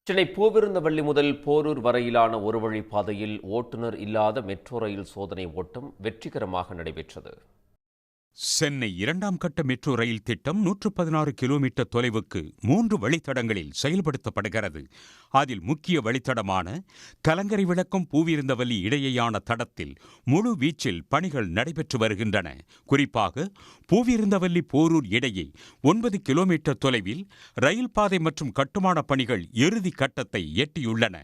சென்னை பூவிருந்தவள்ளி முதல் போரூர் வரையிலான ஒரு வழி பாதையில் ஓட்டுநர் இல்லாத மெட்ரோ ரயில் சோதனை ஓட்டம் வெற்றிகரமாக நடைபெற்றது. சென்னை 2ஆம் கட்ட மெட்ரோ ரயில் திட்டம் 116 கிலோமீட்டர் தொலைவுக்கு 3 வழித்தடங்களில் செயல்படுத்தப்படுகிறது. அதில் முக்கிய வழித்தடமான கலங்கரை விளக்கம் பூவிருந்தவல்லி இடையேயான தடத்தில் முழு வீச்சில் பணிகள் நடைபெற்று வருகின்றன. குறிப்பாக பூவிருந்தவல்லி போரூர் இடையே 9 கிலோமீட்டர் தொலைவில் ரயில் பாதை மற்றும் கட்டுமான பணிகள் இறுதி கட்டத்தை எட்டியுள்ளன.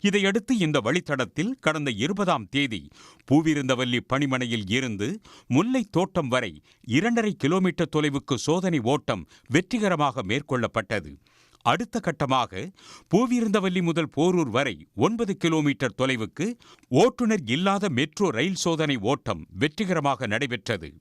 இதையடுத்து இந்த வழித்தடத்தில் கடந்த 20ஆம் தேதி பூவிருந்தவல்லி பணிமனையில் இருந்து முல்லை தோட்டம் வரை 2.5 கிலோமீட்டர் தொலைவுக்கு சோதனை ஓட்டம் வெற்றிகரமாக மேற்கொள்ளப்பட்டது. அடுத்த கட்டமாக பூவிருந்தவல்லி முதல் போரூர் வரை 9 கிலோமீட்டர் தொலைவுக்கு ஓட்டுநர் இல்லாத மெட்ரோ ரயில் சோதனை ஓட்டம் வெற்றிகரமாக நடைபெற்றது.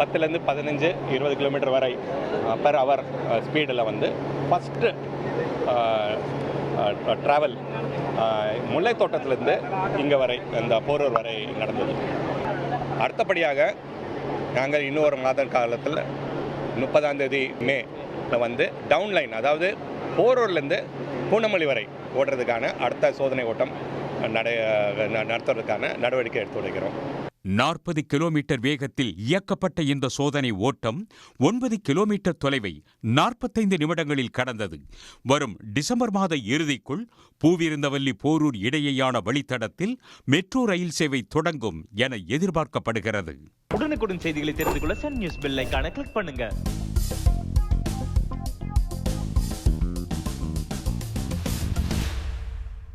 பத்துலேருந்து 15-20 கிலோமீட்டர் வரை பெர் ஹவர் ஸ்பீடில் ஃபஸ்ட்டு ட்ராவல் முல்லை தோட்டத்திலேருந்து இங்கே வரை இந்த போரூர் வரை நடந்தது. அடுத்தபடியாக நாங்கள் இன்னொரு மாத காலத்தில் 30ஆம் தேதி மேல டவுன்லைன், அதாவது போரூர்லேருந்து பூனமல்லி வரை ஓடுறதுக்கான அடுத்த சோதனை ஓட்டம் நடத்துவதற்கான நடவடிக்கை எடுத்து வருகிறோம். 40 கிலோமீட்டர் வேகத்தில் இயக்கப்பட்ட இந்த சோதனை ஓட்டம் 9 கிலோமீட்டர் தொலைவை 45 நிமிடங்களில் கடந்தது. வரும் டிசம்பர் மாத இறுதிக்குள் பூவிருந்தவல்லி போரூர் இடையேயான வழித்தடத்தில் மெட்ரோ ரயில் சேவை தொடங்கும் என எதிர்பார்க்கப்படுகிறது. உடனுக்குடன் செய்திகளை தெரிந்து கொள்ள சன் நியூஸ் பெல் ஐகானை கிளிக் பண்ணுங்க.